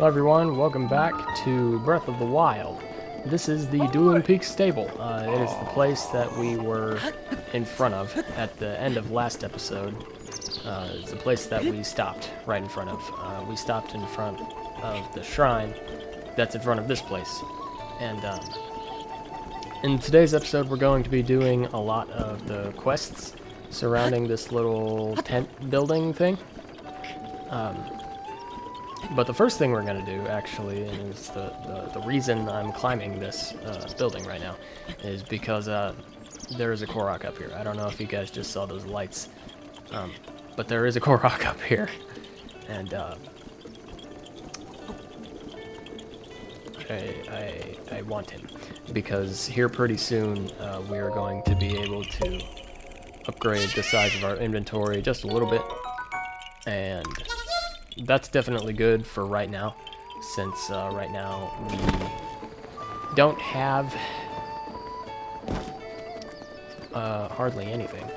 Hello everyone, welcome back to Breath of the Wild. This is the Dueling Peaks stable. It is the place that we were in front of at the end of last episode. It's the place that we stopped right in front of. We stopped in front of the shrine that's in front of this place. And in today's episode we're going to be doing a lot of the quests surrounding this little tent building thing. But the first thing we're going to do, actually, and is the reason I'm climbing this building right now, is because there is a Korok up here. I don't know if you guys just saw those lights, but there is a Korok up here. And I want him, because here pretty soon we are going to be able to upgrade the size of our inventory just a little bit. And that's definitely good for right now, since right now we don't have hardly anything.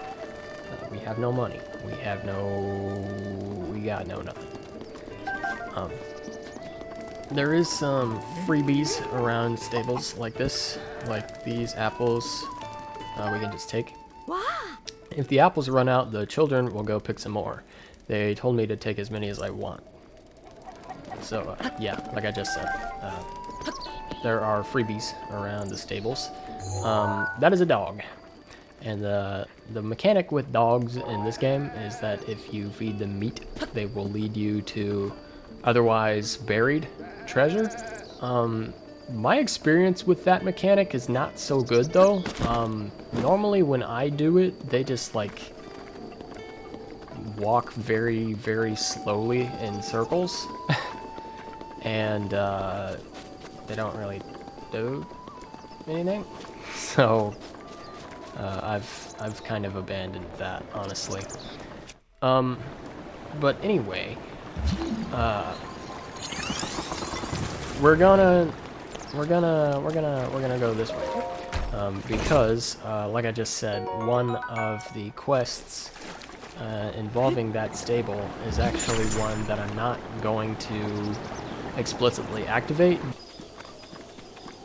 We have no money. We got no nothing. There is some freebies around stables like this, like these apples we can just take. Wow. If the apples run out, the children will go pick some more. They told me to take as many as I want. So, yeah, like I just said, there are freebies around the stables. That is a dog. And the mechanic with dogs in this game is that if you feed them meat, they will lead you to otherwise buried treasure. My experience with that mechanic is not so good, though. Normally when I do it, they just, like, walk very, very slowly in circles. And they don't really do anything. So I've kind of abandoned that, honestly. But anyway, we're gonna go this way, because like I just said, one of the quests involving that stable is actually one that I'm not going to explicitly activate.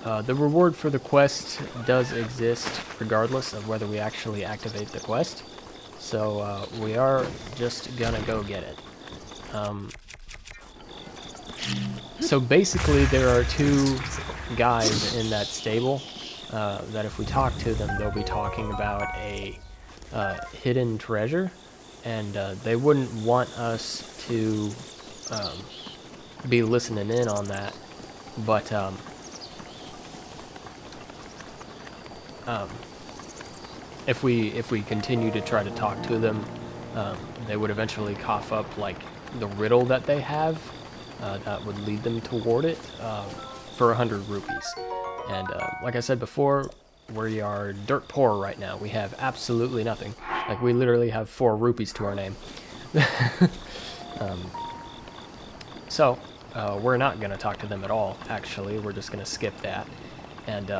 The reward for the quest does exist regardless of whether we actually activate the quest, so we are just gonna go get it. So basically there are two guys in that stable that if we talk to them, they'll be talking about a hidden treasure, and they wouldn't want us to be listening in on that, but if we continue to try to talk to them, they would eventually cough up like the riddle that they have that would lead them toward it for 100 rupees. And like I said before, we are dirt poor right now. We have absolutely nothing. Like, we literally have 4 rupees to our name. So, we're not going to talk to them at all, actually. We're just going to skip that. And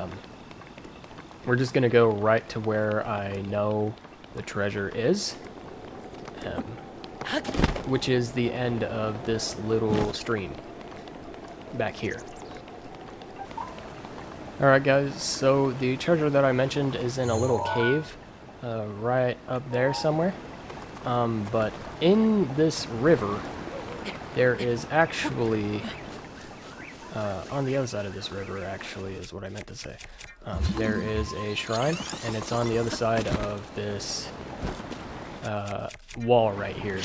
we're just going to go right to where I know the treasure is, which is the end of this little stream back here. Alright guys, so the treasure that I mentioned is in a little cave right up there somewhere. But in this river, there is actually, on the other side of this river, actually, is what I meant to say. There is a shrine, and it's on the other side of this wall right here,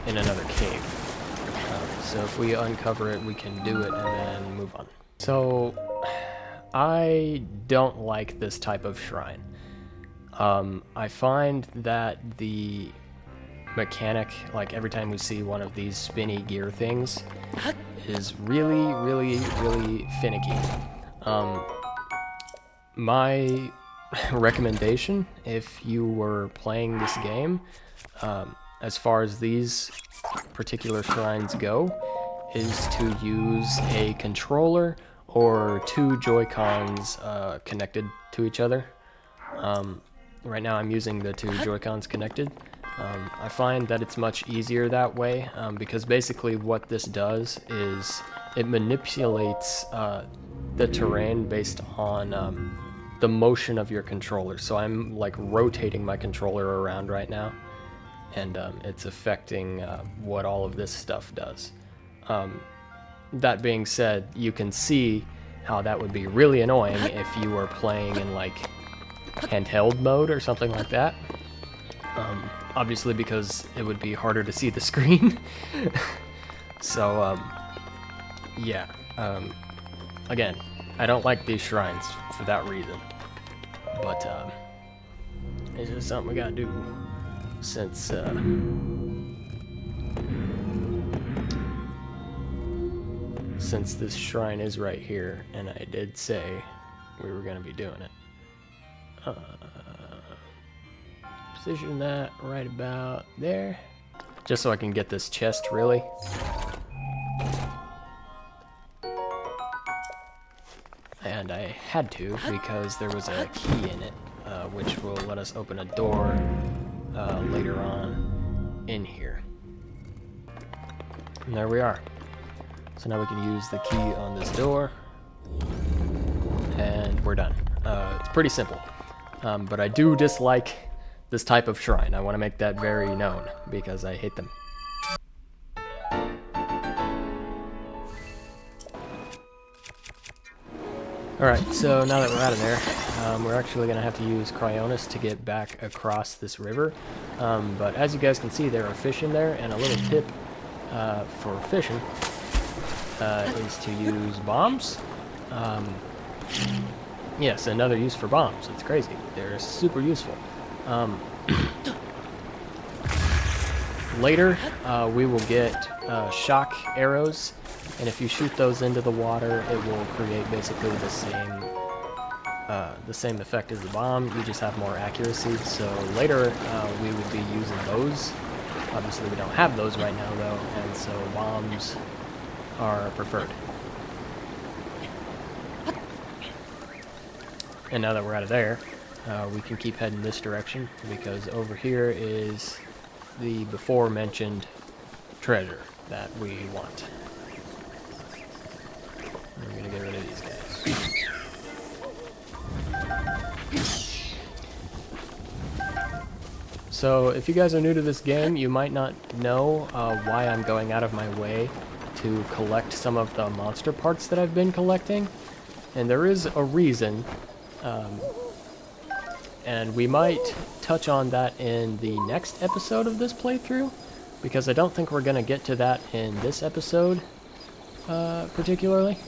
in another cave. So if we uncover it, we can do it and then move on. So, I don't like this type of shrine. I find that the mechanic, like every time we see one of these spinny gear things, is really, really, really finicky. My recommendation, if you were playing this game, as far as these particular shrines go, is to use a controller or 2 Joy-Cons connected to each other. Right now I'm using the 2 Joy-Cons connected. I find that it's much easier that way, because basically what this does is it manipulates the terrain based on the motion of your controller. So I'm like rotating my controller around right now, and it's affecting what all of this stuff does. That being said, you can see how that would be really annoying if you were playing in like handheld mode or something like that. Obviously because it would be harder to see the screen. So yeah, again, I don't like these shrines for that reason, but it's just something we gotta do since this shrine is right here, and I did say we were gonna be doing it. Position that right about there, just so I can get this chest, really. And I had to, because there was a key in it, which will let us open a door later on in here. And there we are. So now we can use the key on this door, and we're done. It's pretty simple, but I do dislike this type of shrine. I want to make that very known, because I hate them. Alright, so now that we're out of there, we're actually going to have to use Cryonis to get back across this river. But as you guys can see, there are fish in there, and a little tip for fishing is to use bombs. Yes, another use for bombs. It's crazy. They're super useful. Later, we will get shock arrows, and if you shoot those into the water, it will create basically the same effect as the bomb. You just have more accuracy. So later, we would be using those. Obviously, we don't have those right now, though, and so bombs are preferred. And now that we're out of there, we can keep heading this direction, because over here is the before mentioned treasure that we want. I'm gonna get rid of these guys. So if you guys are new to this game, you might not know why I'm going out of my way to collect some of the monster parts that I've been collecting, and there is a reason. And we might touch on that in the next episode of this playthrough, because I don't think we're going to get to that in this episode particularly,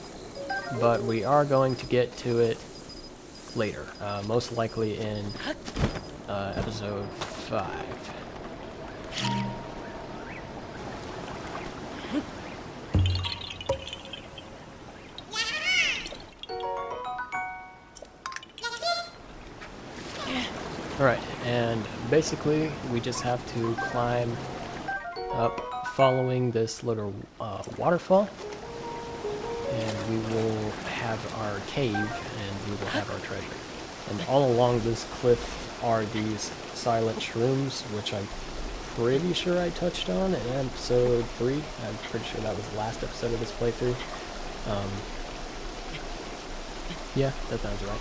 but we are going to get to it later, most likely in episode 5. Alright, and basically we just have to climb up following this little waterfall, and we will have our cave, and we will have our treasure. And all along this cliff are these silent shrooms, which I'm pretty sure I touched on in episode 3. I'm pretty sure that was the last episode of this playthrough. Yeah, that sounds right.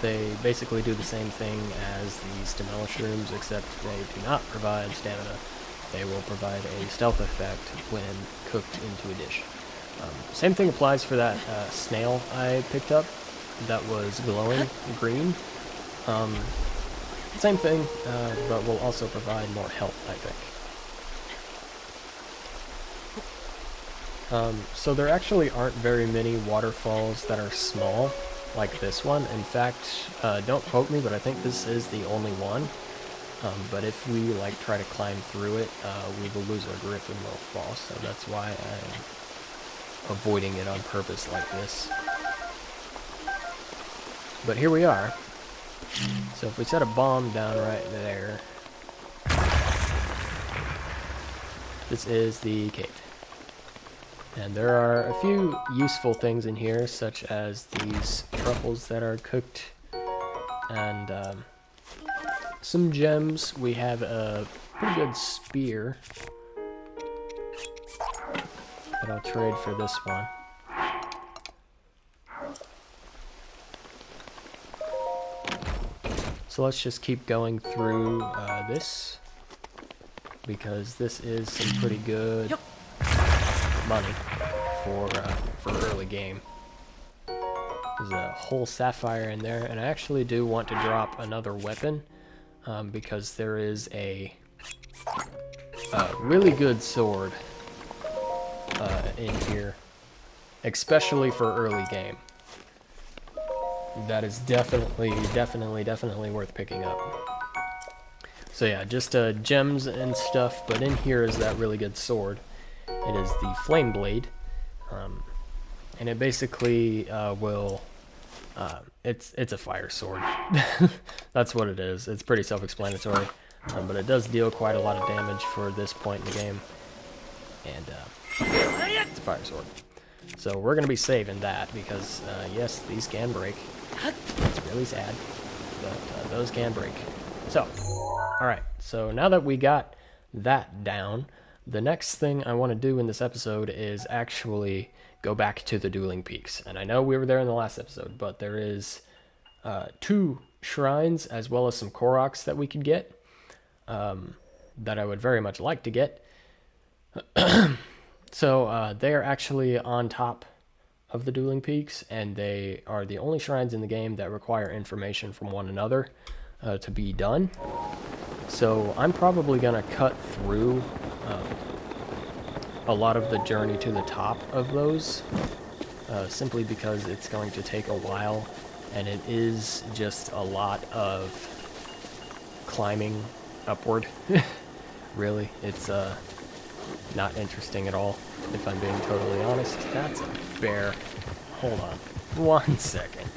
They basically do the same thing as the stamina shrooms, except they do not provide stamina. They will provide a stealth effect when cooked into a dish. Same thing applies for that snail I picked up that was glowing green. Same thing, but will also provide more health, I think. So there actually aren't very many waterfalls that are small like this one. In fact, don't quote me, but I think this is the only one. But if we like try to climb through it, we will lose our grip and we'll fall. So that's why I'm avoiding it on purpose like this. But here we are. So if we set a bomb down right there, this is the cave. And there are a few useful things in here, such as these truffles that are cooked, and some gems. We have a pretty good spear that I'll trade for this one. So let's just keep going through this, because this is some pretty good money for early game. There's a whole sapphire in there, and I actually do want to drop another weapon, because there is a really good sword in here, especially for early game. That is definitely worth picking up. So yeah, just gems and stuff, but in here is that really good sword. It is the Flame Blade, and it basically will... it's a fire sword. That's what it is. It's pretty self-explanatory, but it does deal quite a lot of damage for this point in the game, and it's a fire sword. So we're going to be saving that, because yes, these can break. It's really sad, but those can break. So, alright, so now that we got that down, the next thing I want to do in this episode is actually go back to the Dueling Peaks. And I know we were there in the last episode, but there is 2 shrines as well as some Koroks that we could get, that I would very much like to get. So they are actually on top of the Dueling Peaks, and they are the only shrines in the game that require information from one another to be done. So I'm probably going to cut through a lot of the journey to the top of those, simply because it's going to take a while, and it is just a lot of climbing upward. Really, it's not interesting at all, if I'm being totally honest. That's a bear. Hold on 1 second.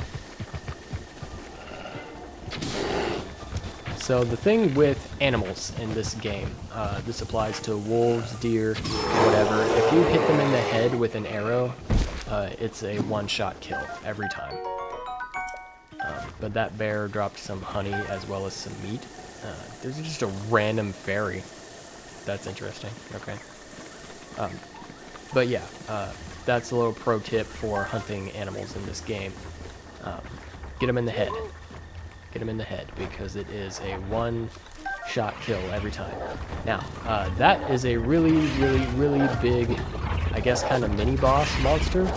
So the thing with animals in this game, this applies to wolves, deer, whatever. If you hit them in the head with an arrow, it's a one-shot kill every time. But that bear dropped some honey as well as some meat. There's just a random fairy. That's interesting. Okay. But yeah, that's a little pro tip for hunting animals in this game. Get them in the head. Get them in the head, because it is a one-shot kill every time. Now, that is a really big, I guess, kind of mini-boss monster.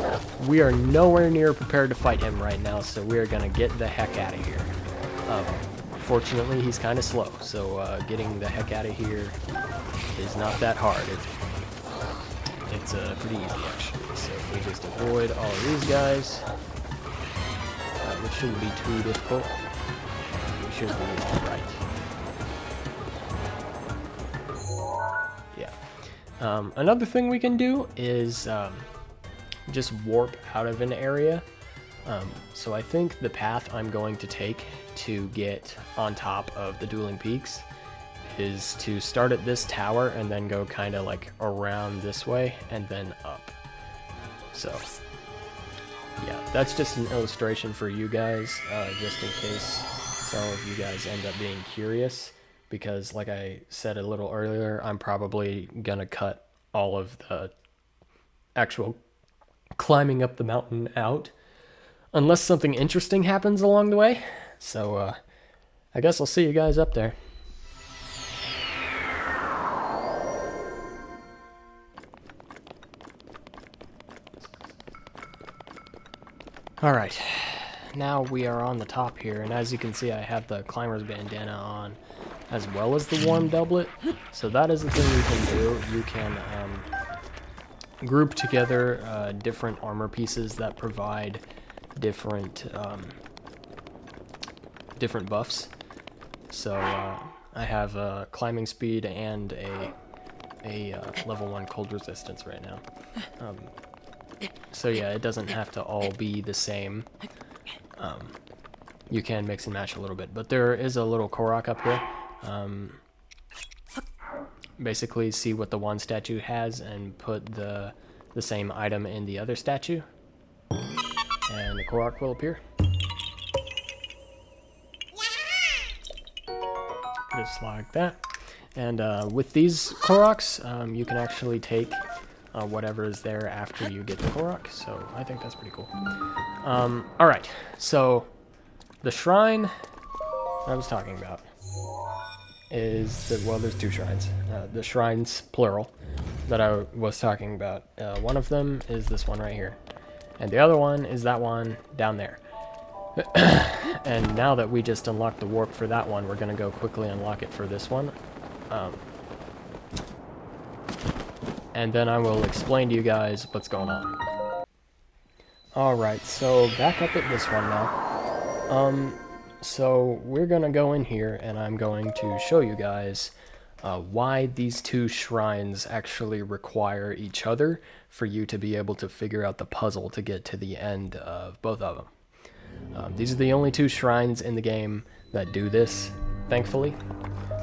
We are nowhere near prepared to fight him right now, so we are going to get the heck out of here. Fortunately, he's kind of slow, so getting the heck out of here is not that hard. It's pretty easy, actually. So if we just avoid all of these guys, which shouldn't be too difficult, we should be alright. Yeah. Another thing we can do is just warp out of an area. So I think the path I'm going to take to get on top of the Dueling Peaks is to start at this tower and then go kind of like around this way and then up. So yeah, that's just an illustration for you guys, just in case some of you guys end up being curious, because like I said a little earlier, I'm probably gonna cut all of the actual climbing up the mountain out unless something interesting happens along the way. So I guess I'll see you guys up there. Alright, now we are on the top here, and as you can see I have the climber's bandana on as well as the warm doublet. So that is the thing you can do. You can group together different armor pieces that provide different different buffs. So I have climbing speed and a level 1 cold resistance right now. So yeah, it doesn't have to all be the same. You can mix and match a little bit, but there is a little Korok up here. Basically see what the one statue has and put the same item in the other statue, and the Korok will appear. just like that. And with these Koroks, you can actually take whatever is there after you get the Korok, so I think that's pretty cool. Alright, so the shrine I was talking about is that, well, there's two shrines. The shrines, plural, that I was talking about. One of them is this one right here, and the other one is that one down there. And now that we just unlocked the warp for that one, we're going to go quickly unlock it for this one. And then I will explain to you guys what's going on. Alright, so back up at this one now. So we're going to go in here, and I'm going to show you guys why these two shrines actually require each other for you to be able to figure out the puzzle to get to the end of both of them. These are the only two shrines in the game that do this, thankfully.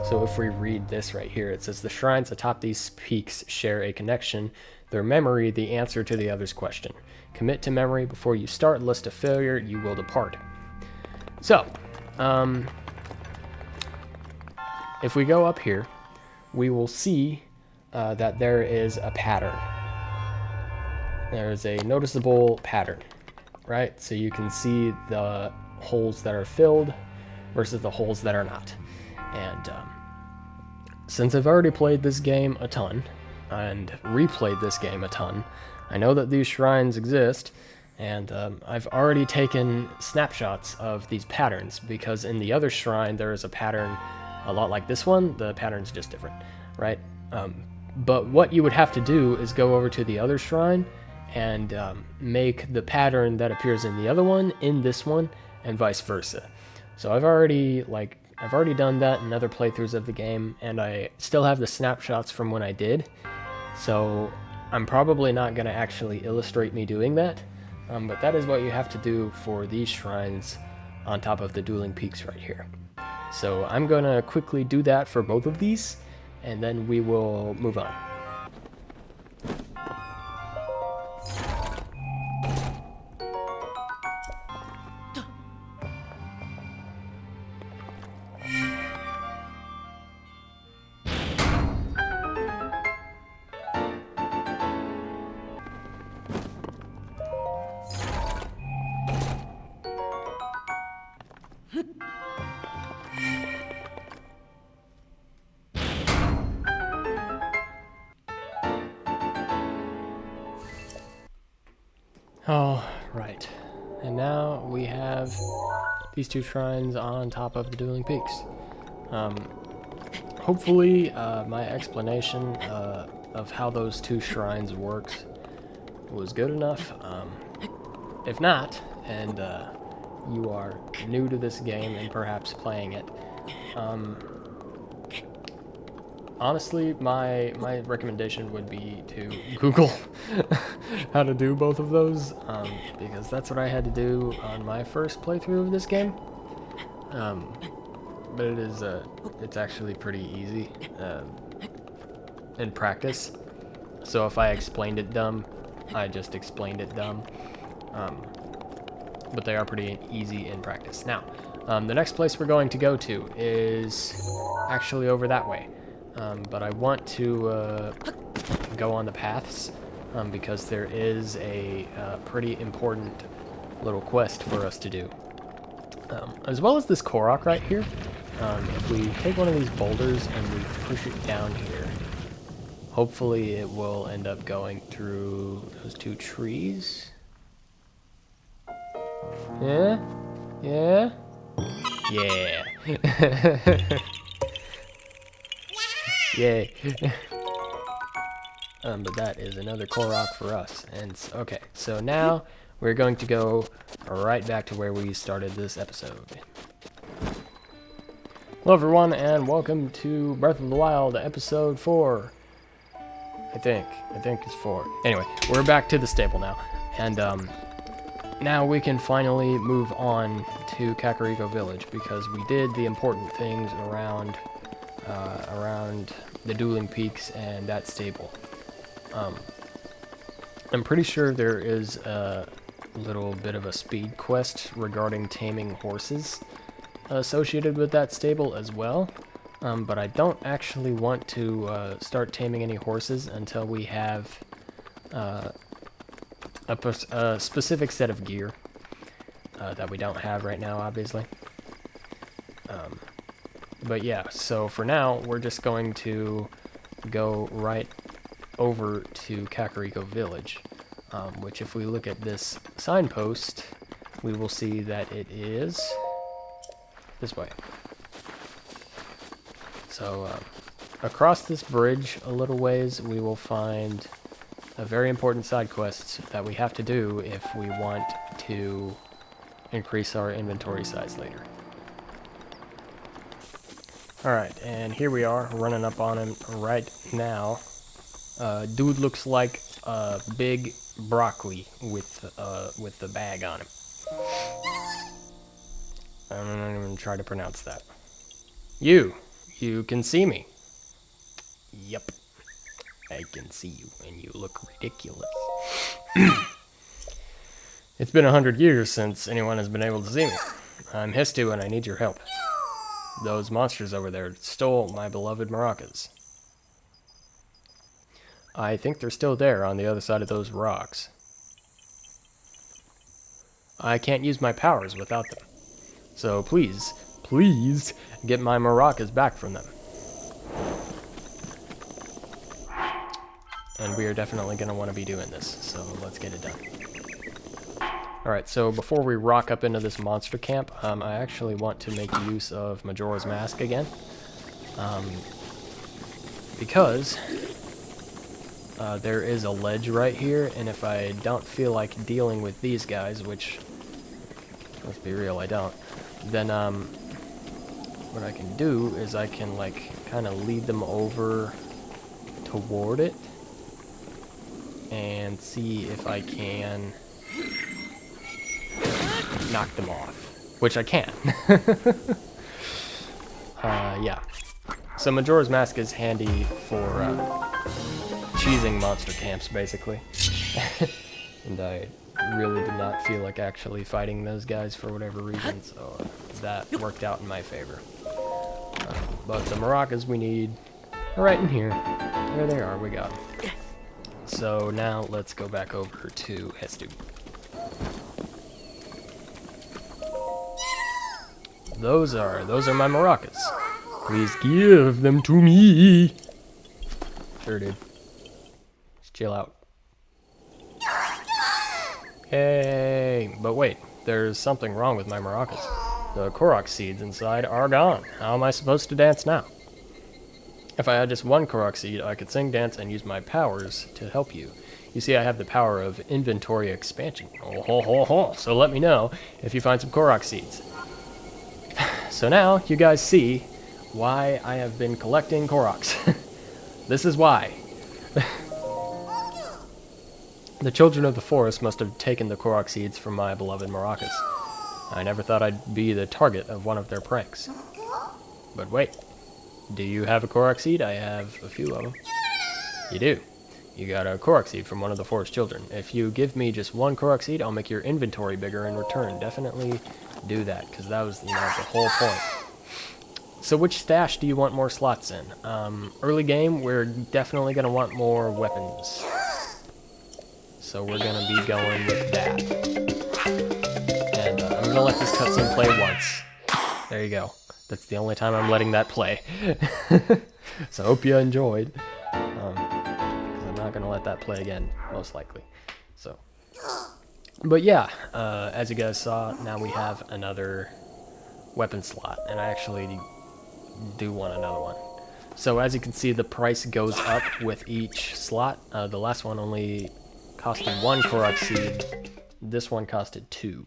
So if we read this right here, it says, the shrines atop these peaks share a connection, their memory the answer to the other's question. Commit to memory before you start, list a failure, you will depart. So, if we go up here, we will see that there is a pattern. There is a noticeable pattern, right? So you can see the holes that are filled versus the holes that are not. And since I've already played this game a ton, and replayed this game a ton, I know that these shrines exist, and I've already taken snapshots of these patterns, because in the other shrine there is a pattern a lot like this one. The pattern's just different, right? But what you would have to do is go over to the other shrine and make the pattern that appears in the other one in this one, and vice versa. So I've already done that in other playthroughs of the game, and I still have the snapshots from when I did. So I'm probably not going to actually illustrate me doing that, but that is what you have to do for these shrines on top of the Dueling Peaks right here. So I'm going to quickly do that for both of these, and then we will move on. Oh, right. And now we have these two shrines on top of the Dueling Peaks. Hopefully, my explanation of how those two shrines works was good enough. If not, and you are new to this game and perhaps playing it, honestly, my recommendation would be to Google how to do both of those, because that's what I had to do on my first playthrough of this game. But it's actually pretty easy in practice. So if I explained it dumb, I just explained it dumb. But they are pretty easy in practice. Now, the next place we're going to go to is actually over that way. But I want to go on the paths because there is a pretty important little quest for us to do. As well as this Korok right here. If we take one of these boulders and we push it down here, hopefully it will end up going through those two trees. Yeah? Yeah? Yeah. Yay. But that is another Korok for us. And okay, so now we're going to go right back to where we started this episode. Hello everyone, and welcome to Breath of the Wild, episode 4. I think it's 4. Anyway, we're back to the stable now. And now we can finally move on to Kakariko Village, because we did the important things around the Dueling Peaks and that stable. I'm pretty sure there is a little bit of a speed quest regarding taming horses associated with that stable as well. But I don't actually want to start taming any horses until we have a specific set of gear that we don't have right now, obviously. But yeah, so for now, we're just going to go right over to Kakariko Village, which if we look at this signpost, we will see that it is this way. So across this bridge a little ways, we will find a very important side quest that we have to do if we want to increase our inventory size later. Alright, and here we are, running up on him right now. Dude looks like a big broccoli with the bag on him. I'm not even gonna try to pronounce that. You can see me. Yep, I can see you, and you look ridiculous. It's been 100 years since anyone has been able to see me. I'm Histu, and I need your help. Those monsters over there stole my beloved maracas. I think they're still there on the other side of those rocks. I can't use my powers without them. So please get my maracas back from them. And we are definitely going to want to be doing this, so let's get it done. Alright, so before we rock up into this monster camp, I actually want to make use of Majora's Mask again. Because there is a ledge right here, and if I don't feel like dealing with these guys, which, let's be real, I don't, then what I can do is I can like kind of lead them over toward it and see if I can knock them off, which I can. Yeah. So Majora's Mask is handy for cheesing monster camps, basically. And I really did not feel like actually fighting those guys for whatever reason, so that worked out in my favor. But the maracas we need are right in here. There they are, we got them. So now let's go back over to Histu. Those are my maracas. Please give them to me. Sure, dude. Just chill out. Hey, but wait, there's something wrong with my maracas. The Korok seeds inside are gone. How am I supposed to dance now? If I had just one Korok seed, I could sing, dance, and use my powers to help you. You see, I have the power of inventory expansion. Oh, ho, ho, ho. So let me know if you find some Korok seeds. So now you guys see why I have been collecting Koroks. This is why. The children of the forest must have taken the Korok seeds from my beloved maracas. I never thought I'd be the target of one of their pranks. But wait, do you have a Korok seed? I have a few of them. You do. You got a Korok seed from one of the forest children. If you give me just one Korok seed, I'll make your inventory bigger in return. Definitely do that, because that was, the whole point. So which stash do you want more slots in? Early game, we're definitely going to want more weapons. So we're going to be going with that. And I'm going to let this cutscene play once. There you go. That's the only time I'm letting that play. So I hope you enjoyed. Because I'm not going to let that play again, most likely. So, but yeah, as you guys saw, now we have another weapon slot. And I actually do want another one. So as you can see, the price goes up with each slot. The last one only costed 1 Korok seed. This one costed 2.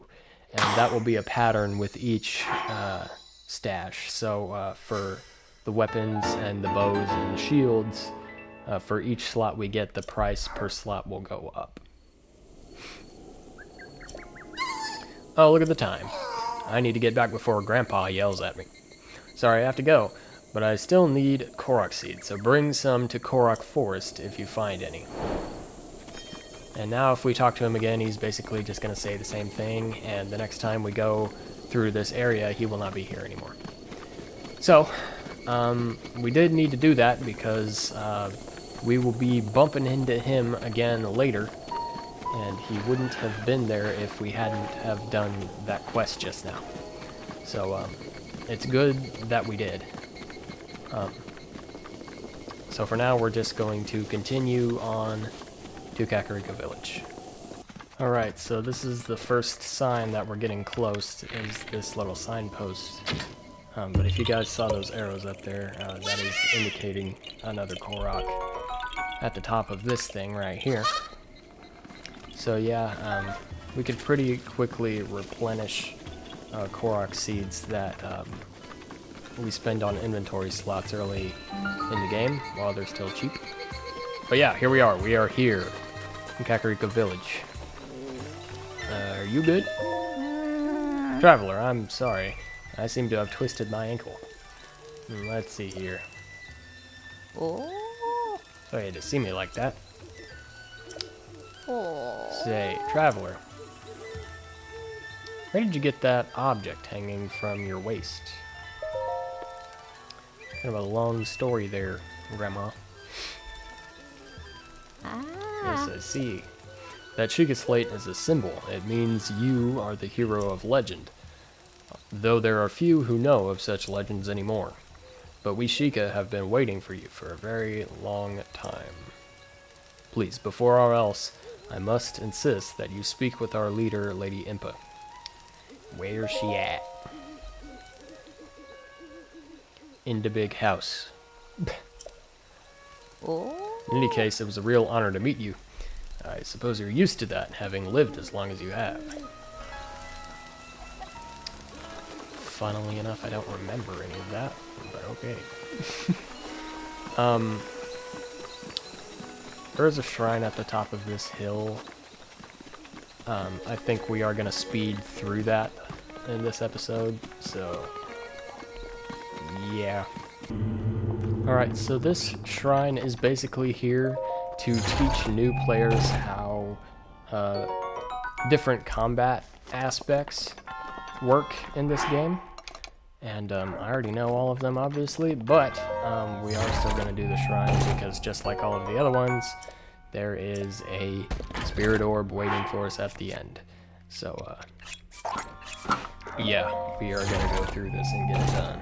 And that will be a pattern with each stash. So for the weapons and the bows and the shields, for each slot we get, the price per slot will go up. Oh, look at the time. I need to get back before Grandpa yells at me. Sorry, I have to go, but I still need Korok seeds, so bring some to Korok Forest if you find any. And now if we talk to him again, he's basically just going to say the same thing, and the next time we go through this area, he will not be here anymore. So, we did need to do that because we will be bumping into him again later, and he wouldn't have been there if we hadn't have done that quest just now. So it's good that we did. So for now, we're just going to continue on to Kakariko Village. Alright, so this is the first sign that we're getting close, is this little signpost. But if you guys saw those arrows up there, that is indicating another Korok at the top of this thing right here. So yeah, we could pretty quickly replenish Korok seeds that we spend on inventory slots early in the game while they're still cheap. But yeah, here we are. We are here in Kakariko Village. Are you good? Traveler, I'm sorry. I seem to have twisted my ankle. Let's see here. Oh. Sorry to see me like that. Say, traveler, where did you get that object hanging from your waist? Kind of a long story there, Grandma. Yes, I see. That Sheikah slate is a symbol. It means you are the hero of legend. Though there are few who know of such legends anymore. But we Sheikah have been waiting for you for a very long time. Please, before all else, I must insist that you speak with our leader, Lady Impa. Where's she at? In the big house. Oh. In any case, it was a real honor to meet you. I suppose you're used to that, having lived as long as you have. Funnily enough, I don't remember any of that, but okay. There's a shrine at the top of this hill. I think we are going to speed through that in this episode, so yeah. Alright, so this shrine is basically here to teach new players how different combat aspects work in this game. And I already know all of them, obviously, but we are still going to do the shrine because just like all of the other ones, there is a spirit orb waiting for us at the end. So, yeah, we are going to go through this and get it done.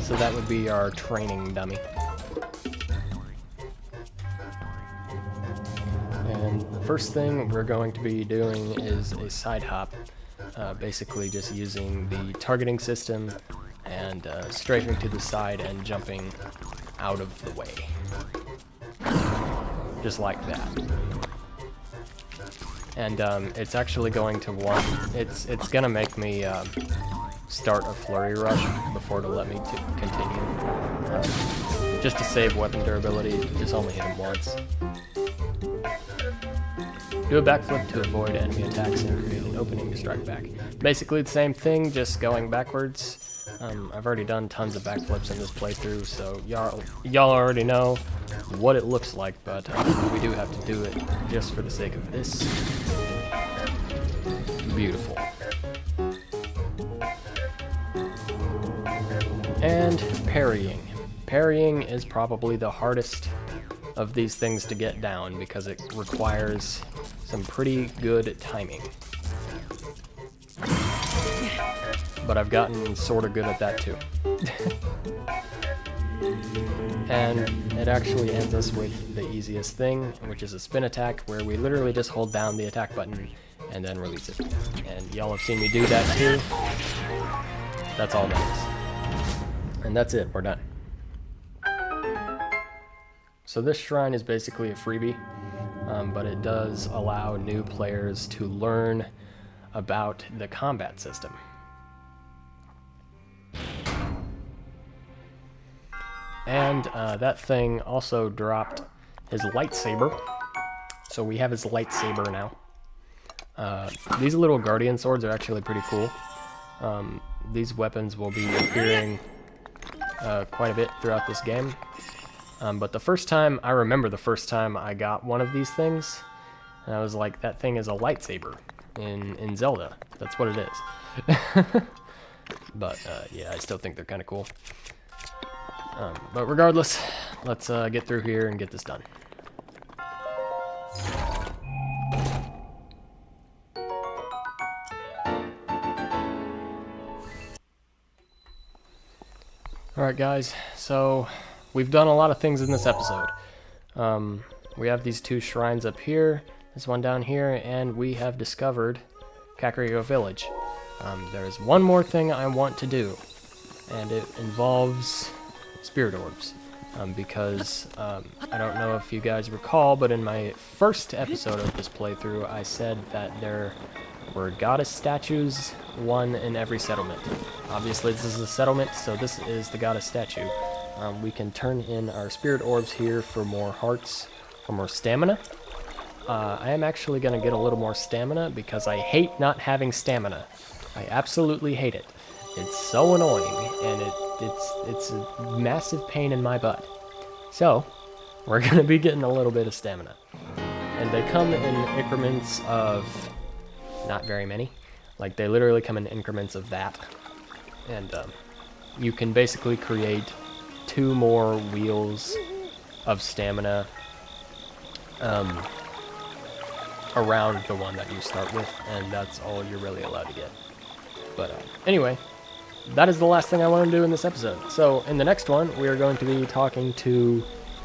So that would be our training dummy. And the first thing we're going to be doing is a side hop. Basically just using the targeting system and strafing to the side and jumping out of the way. Just like that. And it's actually going to want, it's gonna make me start a flurry rush before it'll let me continue. Just to save weapon durability, just only hit him once. Do a backflip to avoid enemy attacks and create an opening to strike back. Basically the same thing, just going backwards. I've already done tons of backflips in this playthrough, so y'all already know what it looks like, but we do have to do it just for the sake of this. Beautiful. And parrying. Parrying is probably the hardest of these things to get down because it requires some pretty good timing. But I've gotten sort of good at that too. And it actually ends us with the easiest thing, which is a spin attack, where we literally just hold down the attack button and then release it. And y'all have seen me do that too. That's all that is. And that's it, we're done. So this shrine is basically a freebie, but it does allow new players to learn about the combat system. And that thing also dropped his lightsaber, so we have his lightsaber now. These little guardian swords are actually pretty cool. These weapons will be appearing quite a bit throughout this game. But the first time, I remember the first time I got one of these things, and I was like, that thing is a lightsaber in Zelda. That's what it is. But yeah, I still think they're kind of cool. But regardless, let's get through here and get this done. Alright guys, so we've done a lot of things in this episode. We have these 2 shrines up here, this one down here, and we have discovered Kakariko Village. There's one more thing I want to do, and it involves spirit orbs. Because I don't know if you guys recall, but in my first episode of this playthrough, I said that there were goddess statues, one in every settlement. Obviously this is a settlement, so this is the goddess statue. We can turn in our spirit orbs here for more hearts, for more stamina. I am actually going to get a little more stamina because I hate not having stamina. I absolutely hate it. It's so annoying, and it's a massive pain in my butt. So, we're going to be getting a little bit of stamina. And they come in increments of not very many. Like, they literally come in increments of that. And you can basically create 2 more wheels of stamina around the one that you start with, and that's all you're really allowed to get. But anyway, that is the last thing I want to do in this episode. So in the next one, we are going to be talking to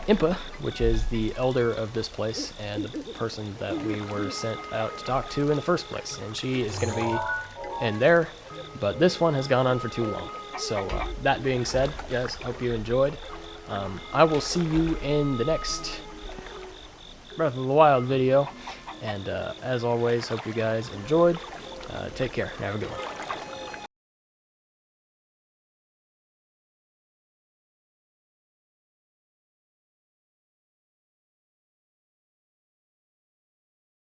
Impa, which is the elder of this place and the person that we were sent out to talk to in the first place. And she is going to be in there, but this one has gone on for too long. So that being said, guys, hope you enjoyed. I will see you in the next Breath of the Wild video. And as always, hope you guys enjoyed. Take care and have a good one.